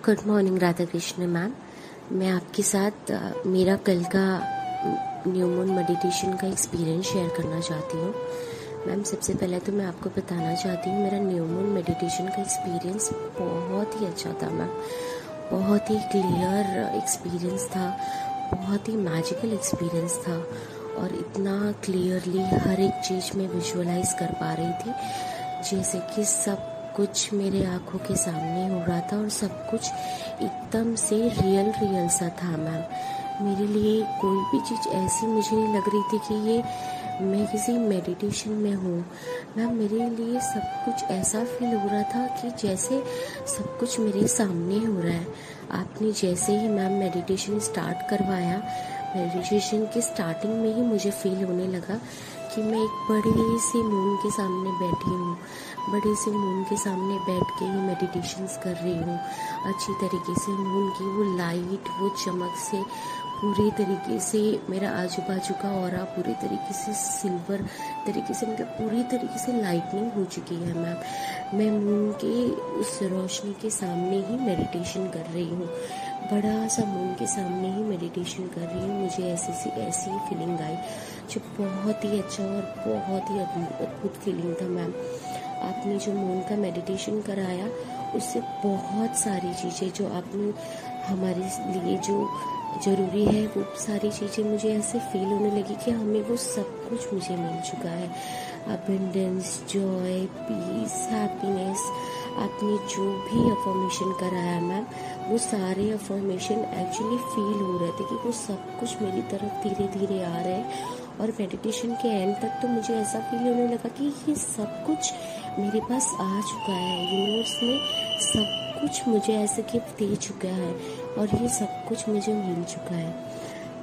Good morning Radha Krishna ma'am. मैं आपके साथ मेरा कल का न्यू मून मेडिटेशन का एक्सपीरियंस शेयर करना चाहती हूँ। मैम सबसे पहले तो मैं आपको बताना चाहती हूँ मेरा न्यू मून मेडिटेशन का एक्सपीरियंस बहुत ही अच्छा था मैम। बहुत ही क्लियर एक्सपीरियंस था, बहुत ही मैजिकल एक्सपीरियंस था और इतना क्लियरली हर एक चीज़ में विजुअलाइज कर पा रही थी जैसे कि सब कुछ मेरे आंखों के सामने हो रहा था और सब कुछ एकदम से रियल सा था मैम। मेरे लिए कोई भी चीज़ ऐसी मुझे नहीं लग रही थी कि ये मैं किसी मेडिटेशन में हूँ मैम। मेरे लिए सब कुछ ऐसा फील हो रहा था कि जैसे सब कुछ मेरे सामने हो रहा है। आपने जैसे ही मैम मेडिटेशन स्टार्ट करवाया, मेडिटेशन की स्टार्टिंग में ही मुझे फील होने लगा कि मैं एक बड़े से मून के सामने बैठी हूँ, बड़े से मून के सामने बैठ के ही मेडिटेशंस कर रही हूँ। अच्छी तरीके से मून की वो लाइट, वो चमक से पूरे तरीके से मेरा आजू बाजू का ऑरा पूरे तरीके से सिल्वर तरीके से मतलब पूरी तरीके से लाइटनिंग हो चुकी है मैम। मैं मून के उस रोशनी के सामने ही मेडिटेशन कर रही हूँ, बड़ा सा मून के सामने ही मेडिटेशन कर रही हूँ। मुझे ऐसी फीलिंग आई जो बहुत ही अच्छा और बहुत ही अद्भुत फीलिंग था मैम। आपने जो मून का मेडिटेशन कराया उससे बहुत सारी चीज़ें जो आपने हमारे लिए जो ज़रूरी है वो सारी चीज़ें मुझे ऐसे फील होने लगी कि हमें वो सब कुछ मुझे मिल चुका है। Abundance, joy, peace, happiness. आपने जो भी अफर्मेशन कराया मैम वो सारे अफर्मेशन एक्चुअली फील हो रहे थे कि वो सब कुछ मेरी तरफ धीरे धीरे आ रहे हैं। और मेडिटेशन के एंड तक तो मुझे ऐसा फील होने लगा कि ये सब कुछ मेरे पास आ चुका है। यूनिवर्स ने सब कुछ मुझे ऐसे गिफ्ट दे चुका है और ये सब कुछ मुझे मिल चुका है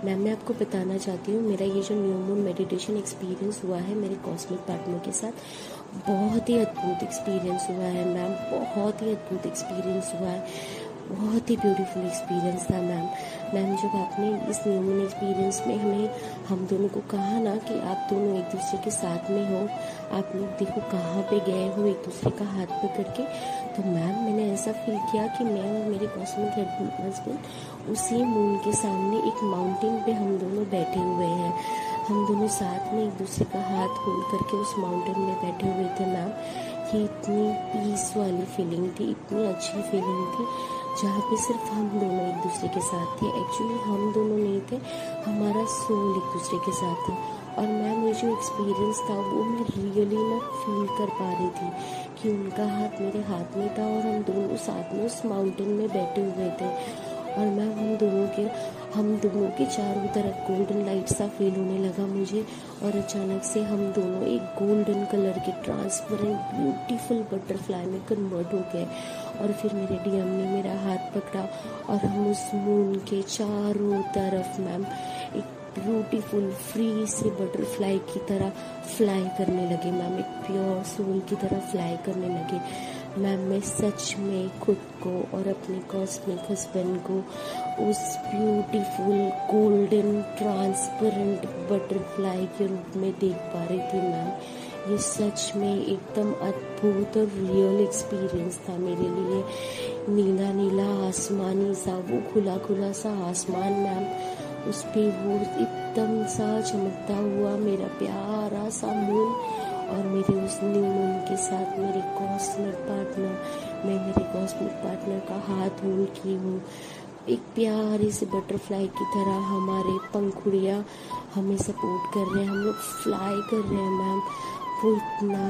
मैम। मैं आपको बताना चाहती हूँ मेरा ये जो न्यू मून मेडिटेशन एक्सपीरियंस हुआ है मेरे कॉस्मिक पार्टनर के साथ, बहुत ही अद्भुत एक्सपीरियंस हुआ है मैम। बहुत ही अद्भुत एक्सपीरियंस हुआ है, बहुत ही ब्यूटीफुल एक्सपीरियंस था मैम। जब आपने इस न्यू मून एक्सपीरियंस में हम दोनों को कहा ना कि आप दोनों एक दूसरे के साथ में हो, आप लोग देखो कहाँ पे गए हो एक दूसरे का हाथ पकड़ के, तो मैम मैंने ऐसा फील किया कि मैं और मेरे कॉस्मिक हस्बैंड उसी मून के सामने एक माउंटेन पे हम दोनों बैठे हुए हैं। हम दोनों साथ में एक दूसरे का हाथ होल्ड करके उस माउंटेन में बैठे हुए थे मैम। ये इतनी पीस वाली फीलिंग थी, इतनी अच्छी फीलिंग थी जहाँ पे सिर्फ हम दोनों एक दूसरे के साथ थे। एक्चुअली हम दोनों नहीं थे, हमारा सोल एक दूसरे के साथ था। और मैम ये जो एक्सपीरियंस था वो मैं रियली ना फील कर पा रही थी कि उनका हाथ मेरे हाथ में था और हम दोनों साथ में उस माउंटेन में बैठे हुए थे। और मैम हम दोनों के चारों तरफ गोल्डन लाइट सा फील होने लगा मुझे। और अचानक से हम दोनों एक गोल्डन कलर के ट्रांसपेरेंट ब्यूटीफुल बटरफ्लाई में कन्वर्ट हो गए। और फिर मेरे डीएम ने मेरा हाथ पकड़ा और हम उस मून के चारों तरफ मैम एक ब्यूटीफुल फ्री से बटरफ्लाई की तरह फ्लाई करने लगे मैम, एक प्योर सोल की तरह फ्लाई करने लगे मैम। मैं सच में खुद को और अपने कॉस्मिक हस्बैंड को उस ब्यूटीफुल गोल्डन ट्रांसपेरेंट बटरफ्लाई के रूप में देख पा रही थी मैम। ये सच में एकदम अद्भुत और रियल एक्सपीरियंस था मेरे लिए। नीला नीला आसमानी सा वो खुला सा आसमान मैम, उस पे वो एकदम सा चमकता हुआ मेरा प्यारा सा मून और मेरे उस न्यू मून के साथ मेरे कॉस्मिक पार्टनर, मैं मेरे कॉस्मिक पार्टनर का हाथ होल्ड की हूँ। एक प्यारे से बटरफ्लाई की तरह हमारे पंखुड़ियाँ हमें सपोर्ट कर रहे हैं, हम लोग फ्लाई कर रहे हैं मैम। वो इतना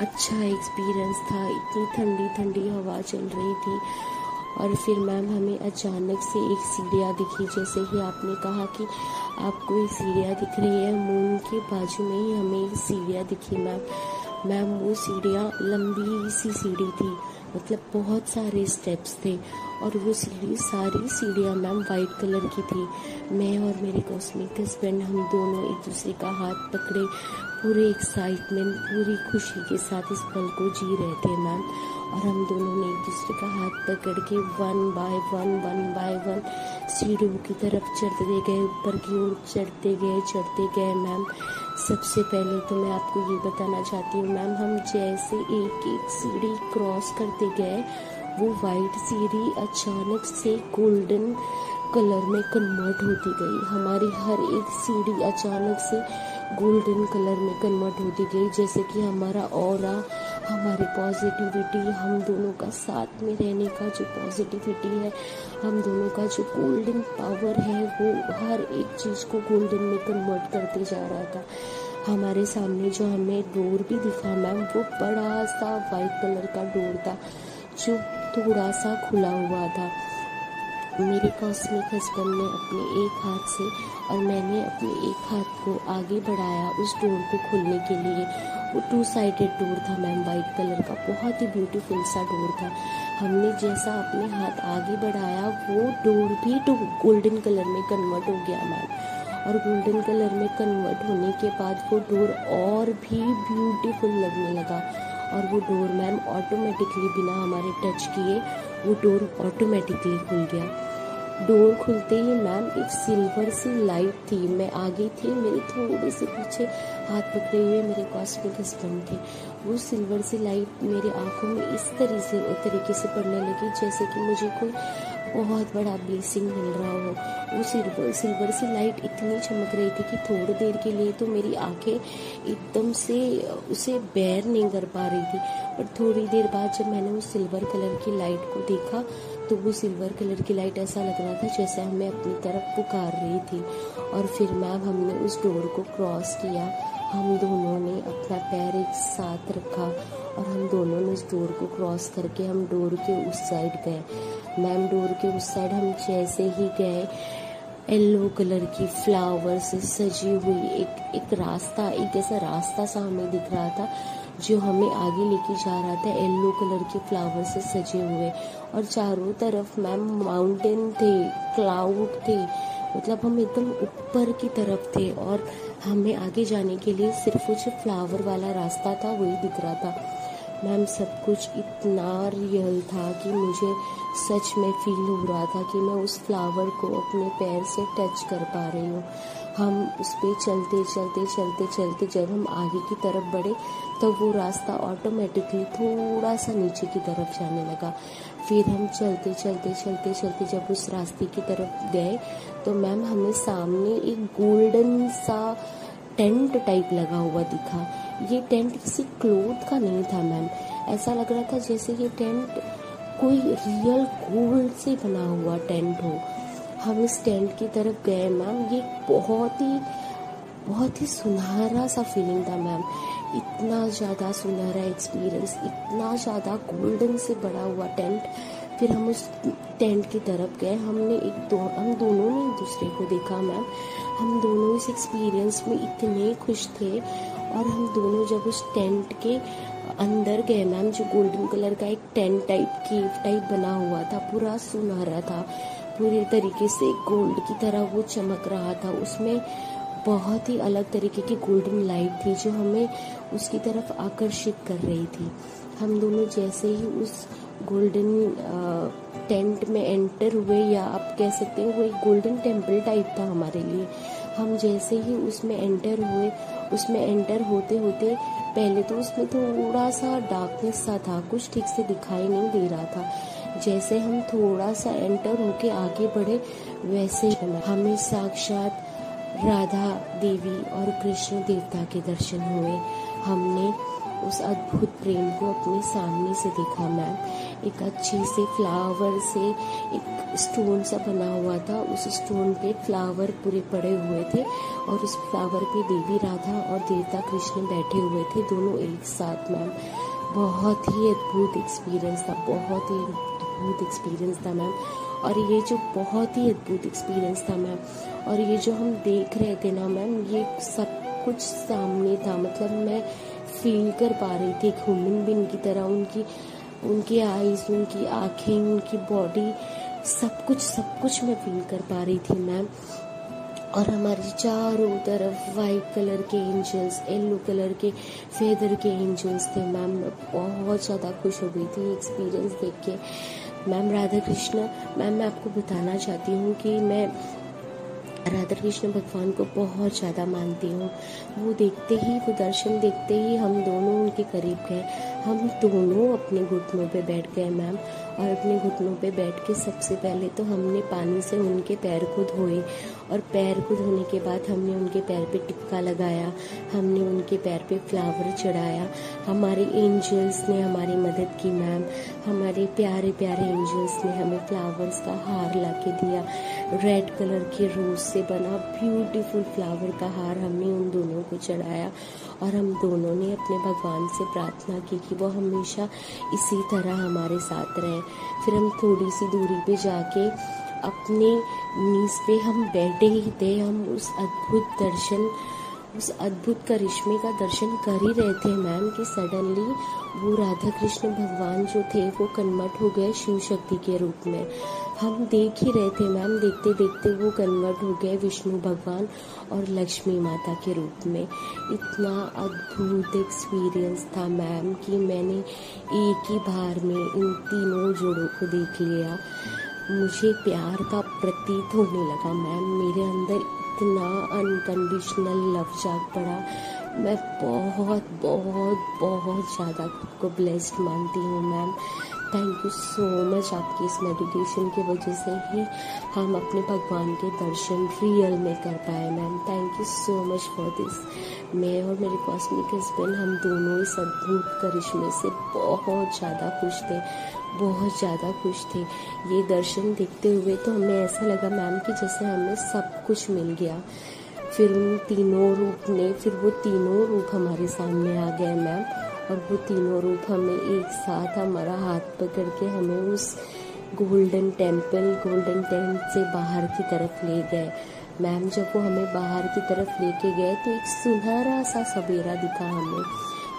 अच्छा एक्सपीरियंस था, इतनी ठंडी ठंडी हवा चल रही थी। और फिर मैम हमें अचानक से एक सीढ़ियाँ दिखी, जैसे ही आपने कहा कि आपको एक सीढ़ियाँ दिख रही है, मून के बाजू में ही हमें एक सीढ़ियाँ दिखी मैम। वो सीढ़ियाँ लंबी सी सीढ़ी थी, मतलब बहुत सारे स्टेप्स थे और वो सारी सीढ़ियाँ मैम वाइट कलर की थी। मैं और मेरे कॉस्मिक हस्बैंड हम दोनों एक दूसरे का हाथ पकड़े पूरे एक्साइटमेंट, पूरी खुशी के साथ इस पल को जी रहे थे मैम। और हम दोनों ने एक दूसरे का हाथ पकड़ के वन बाय वन सीढ़ियों की तरफ चढ़ते गए, ऊपर की ओर चढ़ते गए मैम। सबसे पहले तो मैं आपको ये बताना चाहती हूँ मैम, हम जैसे एक एक सीढ़ी क्रॉस करते गए वो वाइट सीढ़ी अचानक से गोल्डन कलर में कन्वर्ट होती गई। हमारी हर एक सीढ़ी अचानक से गोल्डन कलर में कन्वर्ट होती गई, जैसे कि हमारा ऑरा, हमारी पॉजिटिविटी, हम दोनों का साथ में रहने का जो पॉजिटिविटी है, हम दोनों का जो गोल्डन पावर है, वो हर एक चीज़ को गोल्डन में कन्वर्ट करते जा रहा था। हमारे सामने जो हमें डोर भी दिखा मैम, वो बड़ा सा वाइट कलर का डोर था जो थोड़ा सा खुला हुआ था। मेरे कॉस्मिक हस्बैंड ने अपने एक हाथ से और मैंने अपने एक हाथ को आगे बढ़ाया उस डोर को खोलने के लिए। वो 2 साइडेड डोर था मैम, वाइट कलर का, बहुत ही ब्यूटीफुल सा डोर था। हमने जैसा अपने हाथ आगे बढ़ाया, वो डोर भी गोल्डन कलर में कन्वर्ट हो गया मैम। और गोल्डन कलर में कन्वर्ट होने के बाद वो डोर और भी ब्यूटीफुल लगने लगा। और वो डोर मैम ऑटोमेटिकली, बिना हमारे टच किए, वो डोर ऑटोमेटिकली खुल गया। डोर खुलते ही मैम एक सिल्वर सी लाइट थी। मैं आगे थी, मेरे थोड़े से पीछे हाथ पकड़े हुए मेरे कॉस्मिक हस्बैंड थे। वो सिल्वर सी लाइट मेरे आंखों में इस तरीके से पड़ने लगी जैसे कि मुझे कोई बहुत बड़ा ब्लेसिंग मिल रहा हो। वो सिल्वर सी लाइट इतनी चमक रही थी कि थोड़ी देर के लिए तो मेरी आंखें एकदम से उसे बेयर नहीं कर पा रही थी। पर थोड़ी देर बाद जब मैंने उस सिल्वर कलर की लाइट को देखा, तो वो सिल्वर कलर की लाइट ऐसा लग रहा था जैसे हमें अपनी तरफ पुकार रही थी। और फिर मैम हमने उस डोर को क्रॉस किया। हम दोनों ने अपना पैर एक साथ रखा और हम दोनों ने उस डोर को क्रॉस करके हम डोर के उस साइड गए। मैम डोर के उस साइड हम जैसे ही गए, येलो कलर की फ्लावर से सजी हुई एक रास्ता, एक ऐसा रास्ता सा हमें दिख रहा था जो हमें आगे लेके जा रहा था, येलो कलर के फ्लावर से सजे हुए। और चारों तरफ मैम माउंटेन थे, क्लाउड थे, मतलब हम एकदम ऊपर की तरफ थे। और हमें आगे जाने के लिए सिर्फ वो जो फ्लावर वाला रास्ता था वही दिख रहा था। मैम सब कुछ इतना रियल था कि मुझे सच में फील हो रहा था कि मैं उस फ्लावर को अपने पैर से टच कर पा रही हूँ। हम उस पर चलते जब हम आगे की तरफ बढ़े, तो वो रास्ता ऑटोमेटिकली थोड़ा सा नीचे की तरफ जाने लगा। फिर हम चलते जब उस रास्ते की तरफ गए, तो मैम हमें सामने एक गोल्डन सा टेंट टाइप लगा हुआ दिखा। ये टेंट किसी क्लोथ का नहीं था मैम, ऐसा लग रहा था जैसे ये टेंट कोई रियल गोल्ड से बना हुआ टेंट हो। हम इस टेंट की तरफ गए मैम, ये बहुत ही सुनहरा सा फीलिंग था मैम। इतना ज़्यादा सुनहरा एक्सपीरियंस, इतना ज़्यादा गोल्डन से बड़ा हुआ टेंट। फिर हम उस टेंट की तरफ गए। हम दोनों ने एक दूसरे को देखा मैम। हम दोनों इस एक्सपीरियंस में इतने खुश थे। और हम दोनों जब उस टेंट के अंदर गए मैम, जो गोल्डन कलर का एक टेंट टाइप बना हुआ था, पूरा सुनहरा था, पूरी तरीके से गोल्ड की तरह वो चमक रहा था। उसमें बहुत ही अलग तरीके की गोल्डन लाइट थी जो हमें उसकी तरफ आकर्षित कर रही थी। हम दोनों जैसे ही उस गोल्डन टेंट में एंटर हुए, या आप कह सकते हैं वो एक गोल्डन टेम्पल टाइप था हमारे लिए। हम जैसे ही उसमें एंटर हुए, उसमें एंटर होते होते पहले तो उसमें थोड़ा सा डार्कनेस सा था, कुछ ठीक से दिखाई नहीं दे रहा था। जैसे हम थोड़ा सा एंटर होके आगे बढ़े, वैसे हमें साक्षात राधा देवी और कृष्ण देवता के दर्शन हुए। हमने उस अद्भुत प्रेम को अपने सामने से देखा मैम। एक अच्छे से फ्लावर से एक स्टोन सा बना हुआ था, उस स्टोन पे फ्लावर पूरे पड़े हुए थे और उस फ्लावर पे देवी राधा और देवता कृष्ण बैठे हुए थे, दोनों एक साथ मैम। बहुत ही अद्भुत एक्सपीरियंस था मैम। और ये जो बहुत ही अद्भुत एक्सपीरियंस था मैम, और ये जो हम देख रहे थे ना मैम, ये सब कुछ सामने था, मतलब मैं फील कर पा रही थी एक ह्यूमन बीइंग की तरह। उनकी आईज, उनकी आँखें, उनकी बॉडी, सब कुछ मैं फील कर पा रही थी मैम। और हमारे चारों तरफ वाइट कलर के एंजल्स, येलो कलर के फेदर के एंजल्स थे मैम। मैं बहुत ज़्यादा खुश हो गई थी एक्सपीरियंस देख के मैम। राधा कृष्ण मैम, मैं आपको बताना चाहती हूँ कि मैं राधा कृष्ण भगवान को बहुत ज़्यादा मानती हूँ। वो दर्शन देखते ही हम दोनों उनके करीब गए। हम दोनों अपने घुटनों पे बैठ गए मैम, और अपने घुटनों पे बैठ के सबसे पहले तो हमने पानी से उनके पैर को धोए, और पैर को धोने के बाद हमने उनके पैर पे टिक्का लगाया, हमने उनके पैर पे फ्लावर चढ़ाया। हमारे एंजल्स ने हमारी मदद की मैम, हमारे प्यारे प्यारे एंजल्स ने हमें फ्लावर्स का हार ला के दिया। रेड कलर के रोज से बना ब्यूटीफुल फ्लावर का हार हमने उन दोनों को चढ़ाया, और हम दोनों ने अपने भगवान से प्रार्थना की कि वो हमेशा इसी तरह हमारे साथ रहे। फिर हम थोड़ी सी दूरी पे जाके अपने नीज पे हम बैठे ही थे, हम उस अद्भुत करिश्मे का दर्शन कर ही रहे थे मैम कि सडनली वो राधा कृष्ण भगवान जो थे वो कन्वर्ट हो गए शिव शक्ति के रूप में। हम देख ही रहे थे मैम, देखते देखते वो कन्वर्ट हो गए विष्णु भगवान और लक्ष्मी माता के रूप में। इतना अद्भुत एक्सपीरियंस था मैम कि मैंने एक ही बार में इन तीनों जोड़ों को देख लिया। मुझे प्यार का प्रतीत होने लगा मैम, मेरे अंदर इतना अनकंडीशनल लव जाग पड़ा। मैं बहुत बहुत बहुत ज़्यादा खुद को ब्लेस्ड मानती हूँ ma'am. Thank you so much, आपकी इस मेडिटेशन की वजह से ही हम अपने भगवान के दर्शन रियल में कर पाए ma'am. Thank you so much for this. मैं और मेरे कॉस्मिक हस्बैंड हम दोनों इस अद्भुत करिश्मे से बहुत ज़्यादा खुश थे, बहुत ज़्यादा खुश थे। ये दर्शन देखते हुए तो हमें ऐसा लगा मैम कि जैसे हमें सब कुछ मिल गया। फिर उन तीनों रूप ने, फिर वो तीनों रूप हमारे सामने आ गए मैम, और वो तीनों रूप हमें एक साथ हमारा हाथ पकड़ के हमें उस गोल्डन टेम्पल से बाहर की तरफ ले गए मैम। जब वो हमें बाहर की तरफ लेके गए तो एक सुनहरा सा सवेरा दिखा हमें,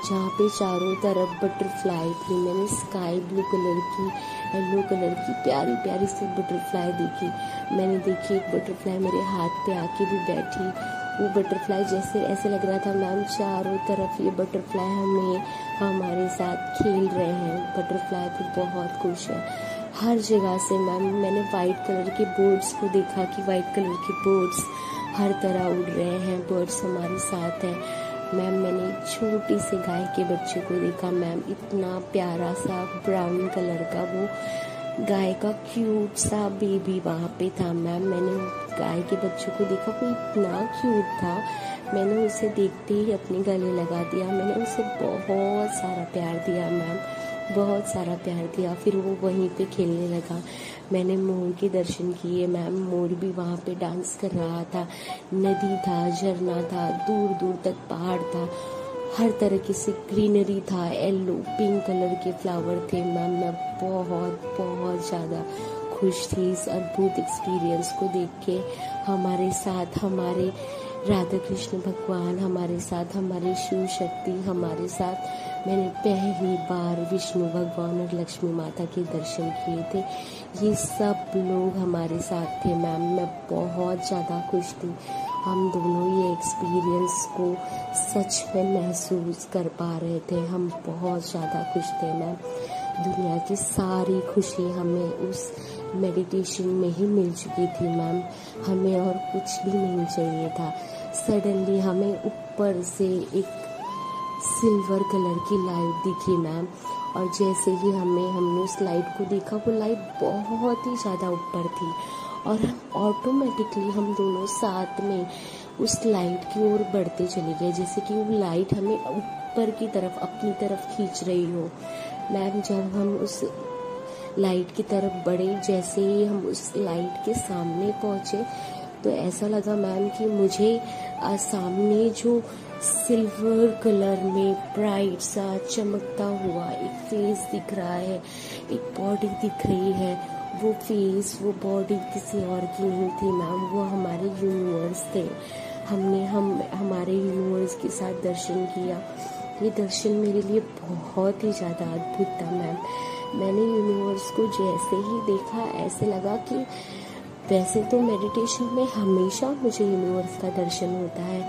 जहाँ पे चारों तरफ बटरफ्लाई थी। मैंने स्काई ब्लू कलर की, येलो कलर की प्यारी प्यारी सी बटरफ्लाई देखी। मैंने देखी एक बटरफ्लाई मेरे हाथ पे आके भी बैठी। वो बटरफ्लाई जैसे ऐसे लग रहा था मैम चारों तरफ ये बटरफ्लाई हमारे साथ खेल रहे हैं। बटरफ्लाई भी बहुत खुश है हर जगह से मैम। मैंने वाइट कलर के बर्ड्स को देखा कि वाइट कलर के बर्ड्स हर तरह उड़ रहे हैं, बर्ड्स हमारे साथ हैं मैम। मैंने एक छोटी सी गाय के बच्चे को देखा मैम, इतना प्यारा सा ब्राउन कलर का वो गाय का क्यूट सा बेबी वहाँ पे था मैम। मैंने गाय के बच्चों को देखा, वो इतना क्यूट था। मैंने उसे देखते ही अपने गले लगा दिया। मैंने उसे बहुत सारा प्यार दिया मैम, बहुत सारा प्यार दिया। फिर वो वहीं पे खेलने लगा। मैंने मोर के दर्शन किए मैम, मोर भी वहाँ पे डांस कर रहा था। नदी था, झरना था, दूर दूर तक पहाड़ था, हर तरह की सी ग्रीनरी था, येलो पिंक कलर के फ्लावर थे मैम। मैं बहुत बहुत ज़्यादा खुश थी इस अद्भुत एक्सपीरियंस को देख के। हमारे साथ हमारे राधा कृष्ण भगवान, हमारे साथ हमारे शिव शक्ति, हमारे साथ मैंने पहली बार विष्णु भगवान और लक्ष्मी माता के दर्शन किए थे। ये सब लोग हमारे साथ थे मैम। मैं बहुत ज़्यादा खुश थी। हम दोनों ये एक्सपीरियंस को सच में महसूस कर पा रहे थे। हम बहुत ज़्यादा खुश थे मैम। दुनिया की सारी खुशी हमें उस मेडिटेशन में ही मिल चुकी थी मैम। हमें और कुछ भी नहीं चाहिए था। सडनली हमें ऊपर से एक सिल्वर कलर की लाइट दिखी मैम, और जैसे ही हमने उस लाइट को देखा, वो लाइट बहुत ही ज़्यादा ऊपर थी, और ऑटोमेटिकली हम दोनों साथ में उस लाइट की ओर बढ़ते चले गए, जैसे कि वो लाइट हमें ऊपर की तरफ अपनी तरफ खींच रही हो मैम। जब हम उस लाइट की तरफ बढ़े, जैसे ही हम उस लाइट के सामने पहुँचे तो ऐसा लगा मैम कि मुझे सामने जो सिल्वर कलर में ब्राइट सा चमकता हुआ एक फेस दिख रहा है, एक बॉडी दिख रही है। वो फेस, वो बॉडी किसी और की नहीं थी मैम, वो हमारे यूनिवर्स थे। हमने हमारे यूनिवर्स के साथ दर्शन किया। ये दर्शन मेरे लिए बहुत ही ज़्यादा अद्भुत था मैम। मैंने यूनिवर्स को जैसे ही देखा, ऐसे लगा कि वैसे तो मेडिटेशन में हमेशा मुझे यूनिवर्स का दर्शन होता है,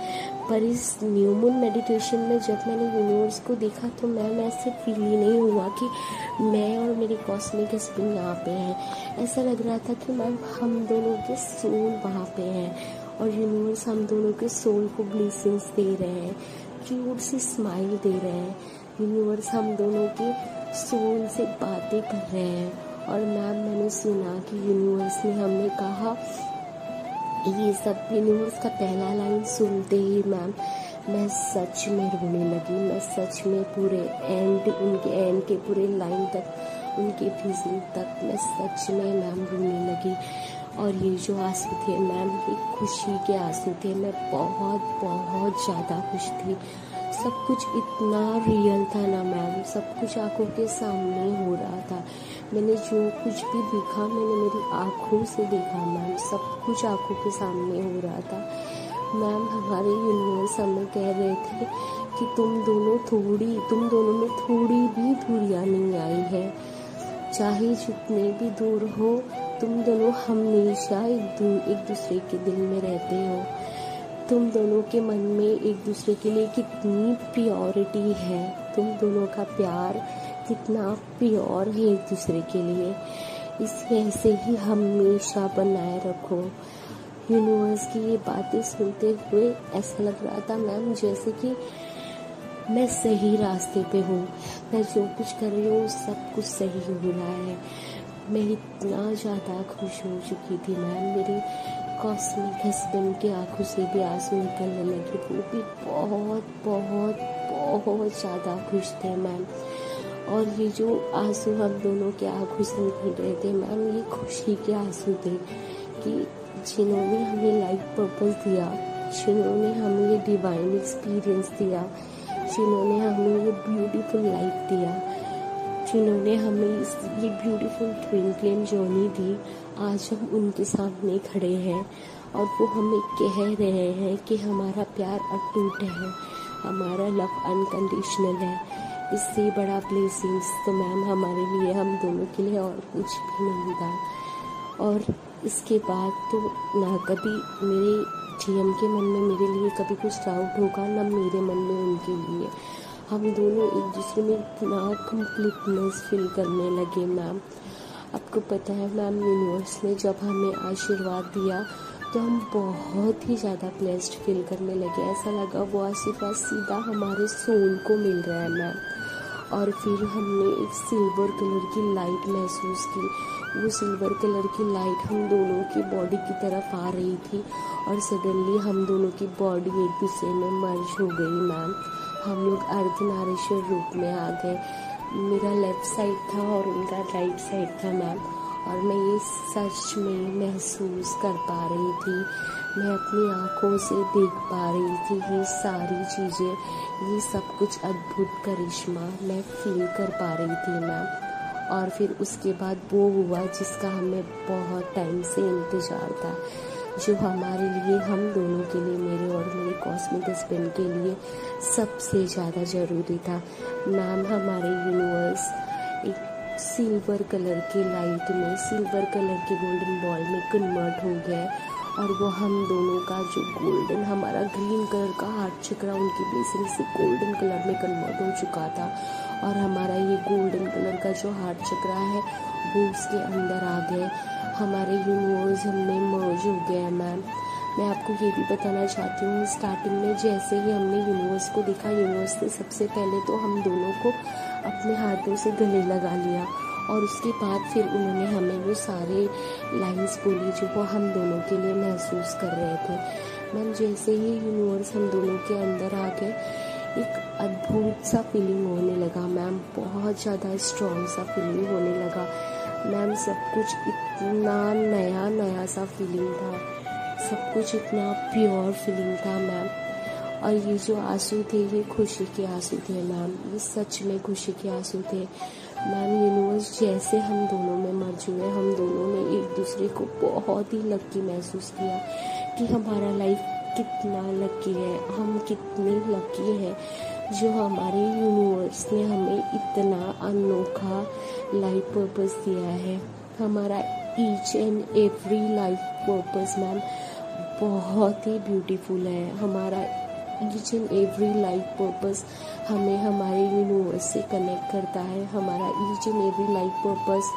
पर इस न्यू मून मेडिटेशन में जब मैंने यूनिवर्स को देखा तो मैम ऐसे फील ही नहीं हुआ कि मैं और मेरे कॉस्मिक हस्बैंड यहाँ पे हैं। ऐसा लग रहा था कि मैम हम दोनों के सोल वहाँ पे हैं, और यूनिवर्स हम दोनों के सोल को ब्लेसिंग्स दे रहे हैं, क्यूट सी स्माइल दे रहे हैं। यूनिवर्स हम दोनों के सोल से बातें कर रहे हैं। और मैम मैंने सुना कि यूनिवर्स ने हमें कहा, ये सब यूनिवर्स का पहला लाइन सुनते ही मैम मैं सच में रोने लगी। मैं सच में पूरे उनके एंड के पूरे लाइन तक, उनके विजन तक मैं सच में मैम रोने लगी। और ये जो आंसू थे मैम, ये खुशी के आंसू थे। मैं बहुत बहुत ज़्यादा खुश थी। सब कुछ इतना रियल था ना मैम, सब कुछ आंखों के सामने हो रहा था। मैंने जो कुछ भी देखा मैंने मेरी आंखों से देखा मैम, सब कुछ आंखों के सामने हो रहा था। मैम हमारे यूनिवर्स हमें कह रहे थे कि तुम दोनों में थोड़ी भी दूरियां नहीं आई है। चाहे जितने भी दूर हो, तुम दोनों हमेशा एक दूसरे के दिल में रहते हो। तुम दोनों के मन में एक दूसरे के लिए कितनी प्योरिटी है, तुम दोनों का प्यार कितना प्योर है एक दूसरे के लिए। इसे ऐसे ही हमेशा बनाए रखो। यूनिवर्स की ये बातें सुनते हुए ऐसा लग रहा था मैम जैसे कि मैं सही रास्ते पे हूँ। मैं जो कुछ कर रही हूँ सब कुछ सही हो रहा है। मैं इतना ज़्यादा खुश हो चुकी थी मैम। मेरे कॉस्मिक हस्बैंड की आंखों से भी आंसू निकलने लगे। वो भी बहुत बहुत बहुत ज़्यादा खुश थे मैम। और ये जो आंसू हम दोनों के आंखों से निकल रहे थे मैम, ये खुशी के आंसू थे कि जिन्होंने हमें लाइफ पर्पस दिया, जिन्होंने हमें ये डिवाइन एक्सपीरियंस दिया, जिन्होंने हमें ये ब्यूटीफुल लाइफ दिया, जिन्होंने हमें ये ब्यूटीफुल ट्विन फ्लेम जर्नी दी, आज हम उनके सामने खड़े हैं और वो हमें कह रहे हैं कि हमारा प्यार अटूट है, हमारा लव अनकंडीशनल है। इससे बड़ा ब्लेसिंग्स तो मैम हमारे लिए, हम दोनों के लिए और कुछ भी नहीं था। और इसके बाद तो ना कभी मेरे जीएम के मन में मेरे लिए कभी कुछ डाउट होगा, ना मेरे मन में उनके लिए। हम दोनों एक दूसरे में इतना कंप्लीटनेस फील करने लगे मैम। आपको पता है मैम, यूनिवर्स ने जब हमें आशीर्वाद दिया तो हम बहुत ही ज़्यादा ब्लेस्ड फील करने लगे। ऐसा लगा वो आशीर्वाद सीधा हमारे सोल को मिल रहा है मैम। और फिर हमने एक सिल्वर कलर की लाइट महसूस की। वो सिल्वर कलर की लाइट हम दोनों की बॉडी की तरफ आ रही थी और सडनली हम दोनों की बॉडी एक दूसरे में मर्ज हो गई मैम। हम लोग अर्धनारीश्वर रूप में आ गए। मेरा लेफ्ट साइड था और उनका राइट साइड था मैम। और मैं ये सच में महसूस कर पा रही थी, मैं अपनी आँखों से देख पा रही थी ये सारी चीज़ें, ये सब कुछ अद्भुत करिश्मा मैं फील कर पा रही थी मैम। और फिर उसके बाद वो हुआ जिसका हमें बहुत टाइम से इंतज़ार था, जो हमारे लिए, हम दोनों के लिए, मेरे और मेरे कॉस्मिक हस्बैंड के लिए सबसे ज़्यादा ज़रूरी था मैम। हमारे यूनिवर्स एक सिल्वर कलर की लाइट में, सिल्वर कलर के गोल्डन बॉल में कन्वर्ट हो गया और वो हम दोनों का जो गोल्डन, हमारा ग्रीन कलर का हार्ट चक्र उनकी ब्लेसिंग से गोल्डन कलर में कन्वर्ट हो चुका था। और हमारा ये गोल्डन कलर का जो हार्ट चक्र है वो उसके अंदर आ गए। हमारे यूनिवर्स हमें मर्ज हो गया है मैम। मैं आपको ये भी बताना चाहती हूँ, स्टार्टिंग में जैसे ही हमने यूनिवर्स को देखा, यूनिवर्स ने सबसे पहले तो हम दोनों को अपने हाथों से गले लगा लिया और उसके बाद फिर उन्होंने हमें वो सारे लाइंस बोली जो वो हम दोनों के लिए महसूस कर रहे थे मैम। जैसे ही यूनिवर्स हम दोनों के अंदर आ गए, एक अद्भुत सा फीलिंग होने लगा मैम, बहुत ज़्यादा स्ट्रॉन्ग सा फीलिंग होने लगा मैम। सब कुछ इतना नया सा फीलिंग था, सब कुछ इतना प्योर फीलिंग था मैम। और ये जो आंसू थे ये खुशी के आंसू थे मैम, ये सच में खुशी के आंसू थे मैम। यूनिवर्स जैसे हम दोनों में मर्ज हुए, हम दोनों ने एक दूसरे को बहुत ही लकी महसूस किया कि हमारा लाइफ कितना लकी है, हम कितने लकी हैं जो हमारे यूनिवर्स ने हमें इतना अनोखा लाइफ पर्पस दिया है। हमारा each and every life purpose ma'am बहुत ही ब्यूटीफुल है। हमारा each and every life purpose हमें हमारे यूनिवर्स से कनेक्ट करता है। हमारा each and every life purpose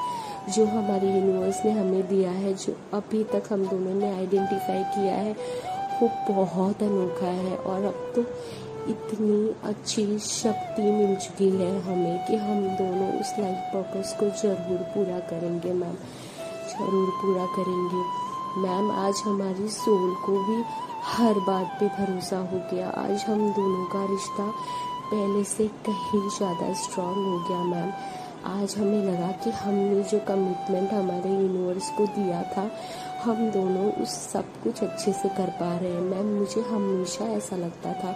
जो हमारे यूनिवर्स ने हमें दिया है, जो अभी तक हम दोनों ने आइडेंटिफाई किया है, वो बहुत अनोखा है। और अब तो इतनी अच्छी शक्ति मिल चुकी है हमें कि हम दोनों उस लाइफ पर्पस को ज़रूर पूरा करेंगे मैम, ज़रूर पूरा करेंगे मैम। आज हमारी सोल को भी हर बात पे भरोसा हो गया। आज हम दोनों का रिश्ता पहले से कहीं ज़्यादा स्ट्रांग हो गया मैम। आज हमें लगा कि हमने जो कमिटमेंट हमारे यूनिवर्स को दिया था, हम दोनों उस सब कुछ अच्छे से कर पा रहे हैं मैम। मुझे हमेशा ऐसा लगता था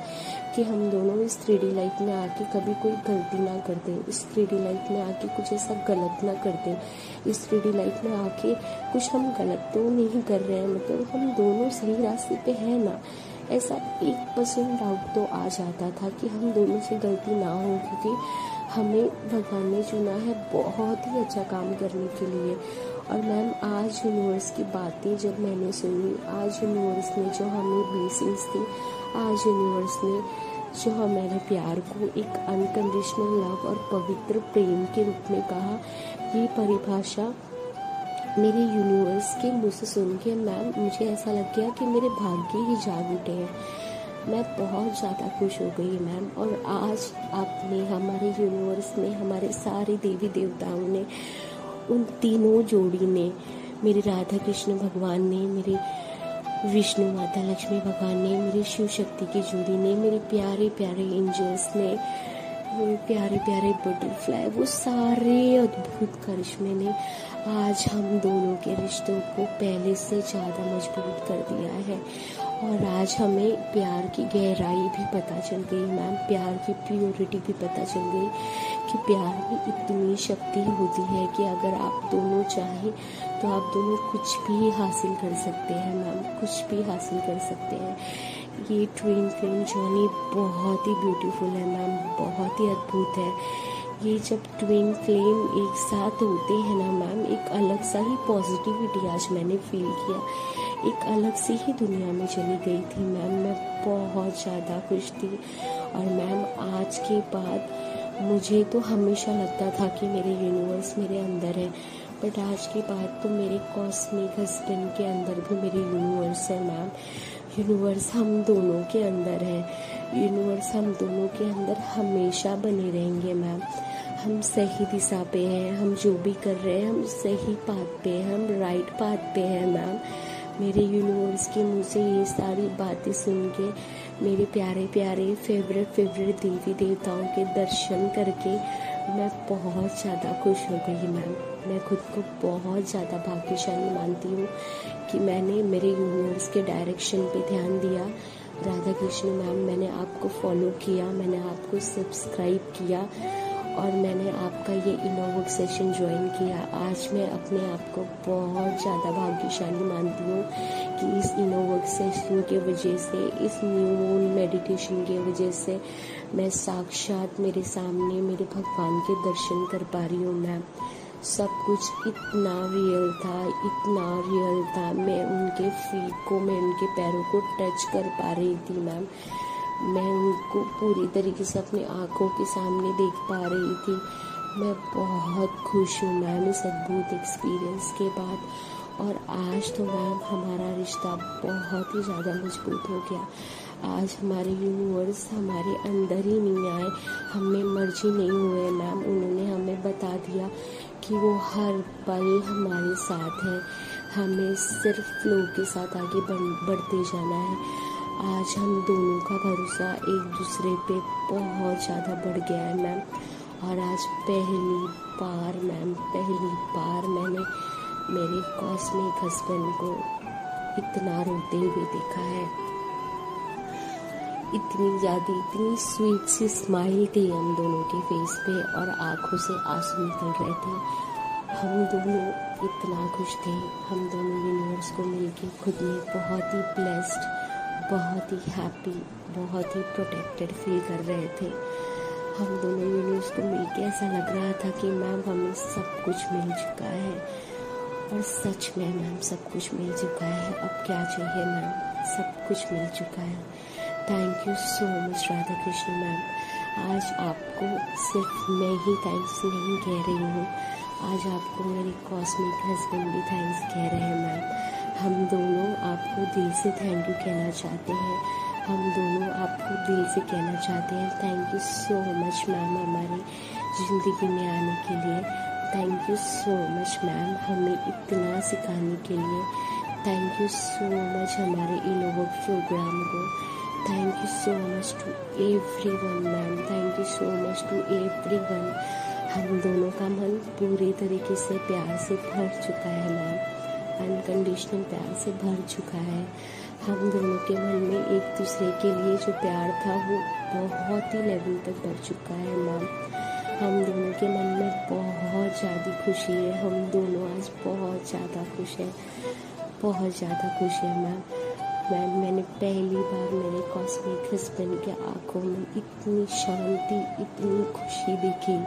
कि हम दोनों इस 3D लाइफ में आके कभी कोई गलती ना कर दें, इस 3D लाइफ में आके कुछ ऐसा गलत ना कर दें, इस 3D लाइफ में आके कुछ हम गलत तो नहीं कर रहे हैं, मतलब हम दोनों सही रास्ते पे हैं ना। ऐसा 1% डाउट तो आ जाता था कि हम दोनों से गलती ना हो, क्योंकि हमें भगवान ने चुना है बहुत ही अच्छा काम करने के लिए। और मैम आज यूनिवर्स की बातें जब मैंने सुनी, आज यूनिवर्स ने जो हमें ब्लेसिंग्स दी, आज यूनिवर्स ने जो हमारे प्यार को एक अनकंडीशनल लव और पवित्र प्रेम के रूप में कहा, ये परिभाषा मेरे यूनिवर्स के मुँह से सुन के मैम मुझे ऐसा लग गया कि मेरे भाग्य ही जाग उठे हैं। मैं बहुत ज़्यादा खुश हो गई मैम। और आज आपने, हमारे यूनिवर्स ने, हमारे सारे देवी देवताओं ने, उन तीनों जोड़ी ने, मेरे राधा कृष्ण भगवान ने, मेरे विष्णु माता लक्ष्मी भगवान ने, मेरे शिव शक्ति की जोड़ी ने, मेरे प्यारे प्यारे एंजल्स ने, मेरे प्यारे प्यारे बटरफ्लाई, वो सारे अद्भुत करिश्मे ने आज हम दोनों के रिश्तों को पहले से ज़्यादा मजबूत कर दिया है। और आज हमें प्यार की गहराई भी पता चल गई मैम, प्यार की प्योरिटी भी पता चल गई कि प्यार में इतनी शक्ति होती है कि अगर आप दोनों चाहें तो आप दोनों कुछ भी हासिल कर सकते हैं मैम, कुछ भी हासिल कर सकते हैं। ये ट्विन फ्लेम जर्नी बहुत ही ब्यूटीफुल है मैम, बहुत ही अद्भुत है। ये जब ट्विन फ्लेम एक साथ होते हैं ना मैम, एक अलग सा ही पॉजिटिविटी आज मैंने फील किया, एक अलग सी ही दुनिया में चली गई थी मैम। मैं बहुत ज़्यादा खुश थी। और मैम आज के बाद मुझे तो हमेशा लगता था कि मेरे यूनिवर्स मेरे अंदर है, बट आज के बाद तो मेरे कॉस्मिक हस्बैंड के अंदर भी मेरे यूनिवर्स है मैम। यूनिवर्स हम दोनों के अंदर है, यूनिवर्स हम दोनों के अंदर हमेशा बने रहेंगे मैम। हम सही दिशा पे हैं, हम जो भी कर रहे हैं हम सही पाथ पे हैं, हम राइट पाथ पे हैं मैम। मेरे यूनिवर्स के मुँह से ये सारी बातें सुन के, मेरे प्यारे प्यारे फेवरेट देवी देवताओं के दर्शन करके मैं बहुत ज़्यादा खुश हो गई मैम। मैं खुद को बहुत ज़्यादा भाग्यशाली मानती हूँ कि मैंने मेरे यूनिवर्स के डायरेक्शन पे ध्यान दिया। राधा कृष्ण मैम, मैंने आपको फॉलो किया, मैंने आपको सब्सक्राइब किया और मैंने आपका ये इनोवर्क सेशन ज्वाइन किया। आज मैं अपने आप को बहुत ज़्यादा भाग्यशाली मानती हूँ कि इस इनोवर्क सेशन के वजह से, इस न्यू मून मेडिटेशन के वजह से मैं साक्षात मेरे सामने मेरे भगवान के दर्शन कर पा रही हूँ मैम। सब कुछ इतना रियल था, इतना रियल था। मैं उनके फीट को, मैं उनके पैरों को टच कर पा रही थी मैम। मैं उनको पूरी तरीके से अपनी आँखों के सामने देख पा रही थी। मैं बहुत खुश हूँ मैम इस अद्भुत एक्सपीरियंस के बाद। और आज तो मैम हमारा रिश्ता बहुत ही ज़्यादा मजबूत हो गया। आज हमारे यूनिवर्स हमारे अंदर ही नहीं आए, हमें मर्जी नहीं हुए मैम। उन्होंने हमें बता दिया कि वो हर पल हमारे साथ है, हमें सिर्फ फ्लो के साथ आगे बढ़ते जाना है। आज हम दोनों का भरोसा एक दूसरे पे बहुत ज़्यादा बढ़ गया है मैम। और आज पहली बार मैम, पहली बार मैंने मेरे कॉस्मिक हस्बैंड को इतना रोते हुए देखा है। इतनी स्वीट सी स्माइल थी हम दोनों के फेस पे और आंखों से आंसू निकल रहे थे। हम दोनों इतना खुश थे। हम दोनों यूनिवर्स को मिलके खुद में बहुत ही ब्लेस्ड, बहुत ही हैप्पी, बहुत ही प्रोटेक्टेड फील कर रहे थे। हम दोनों यूनिवर्स को मिलके ऐसा लग रहा था कि मैम हमें सब कुछ मिल चुका है। और सच में मैम सब कुछ मिल चुका है। अब क्या चाहिए मैम, सब कुछ मिल चुका है। Thank you so much Radha Krishna ma'am. आज आपको सिर्फ मैं ही थैंक्स नहीं कह रही हूँ, आज आपको मेरे कॉस्मिक हस्बैंड भी थैंक्स कह रहे हैं मैम। हम दोनों आपको दिल से थैंक यू कहना चाहते हैं। हम दोनों आपको दिल से कहना चाहते हैं thank you so much ma'am हमारी ज़िंदगी में आने के लिए। Thank you so much ma'am हमें इतना सिखाने के लिए। थैंक यू सो मच हमारे इनोवेट प्रोग्राम को। Thank you so much to everyone ma'am. Thank you so much to everyone. हम दोनों का मन पूरे तरीके से प्यार से भर चुका है मैम, अनकंडीशनल प्यार से भर चुका है। हम दोनों के मन में एक दूसरे के लिए जो प्यार था वो बहुत ही लेवल तक बढ़ चुका है मैम। हम दोनों के मन में बहुत ज़्यादा खुशी है। हम दोनों आज बहुत ज़्यादा खुश हैं, बहुत ज़्यादा खुश है मैम। मैंने पहली बार मेरे कॉस्मिक हस्बैंड के आंखों में इतनी शांति, इतनी खुशी देखी।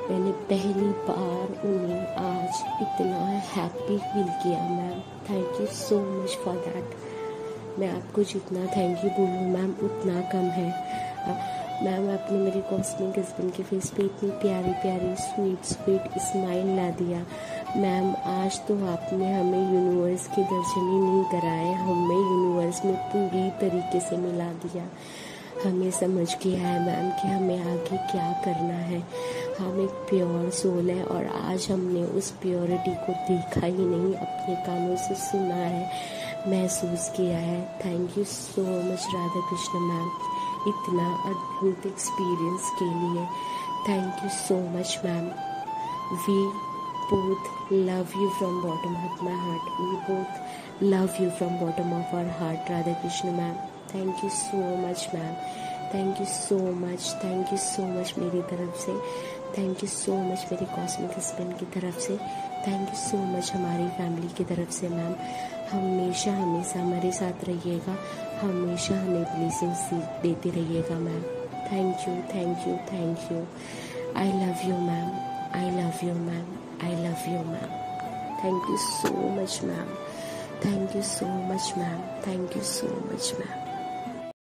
मैंने पहली बार उन्हें आज इतना हैप्पी फील किया ma'am. Thank you so much for that. मैं आपको जितना थैंक यू बोलूँ मैम उतना कम है। मैम आपने मेरे कॉस्मिक हस्बैंड के फेस पे इतनी प्यारी प्यारी स्वीट स्माइल ला दिया मैम। आज तो आपने हमें यूनिवर्स के दर्शन ही नहीं कराए, हमें यूनिवर्स में पूरी तरीके से मिला दिया। हमें समझ गया है मैम कि हमें आगे क्या करना है। हम एक प्योर सोल है और आज हमने उस प्योरिटी को देखा ही नहीं, अपने कानों से सुना है, महसूस किया है। Thank you so much Radha Krishna ma'am इतना अद्भुत एक्सपीरियंस के लिए। Thank you so much ma'am. We both love you from bottom of my heart. We both love you from bottom of our heart, Radha Krishna ma'am. Thank you so much ma'am. Thank you so much. Thank you so much मेरी तरफ से. Thank you so much मेरे cosmic husband की तरफ से. Thank you so much हमारी family की तरफ से मैम. हमेशा हमेशा हमारे साथ रहिएगा, हमेशा हमें ब्लेसिंग्स देते रहिएगा ma'am. Thank you, thank you, thank you. I love you ma'am. I love you ma'am. I love you ma'am. Thank you so much ma'am. Thank you so much ma'am. Thank you so much ma'am.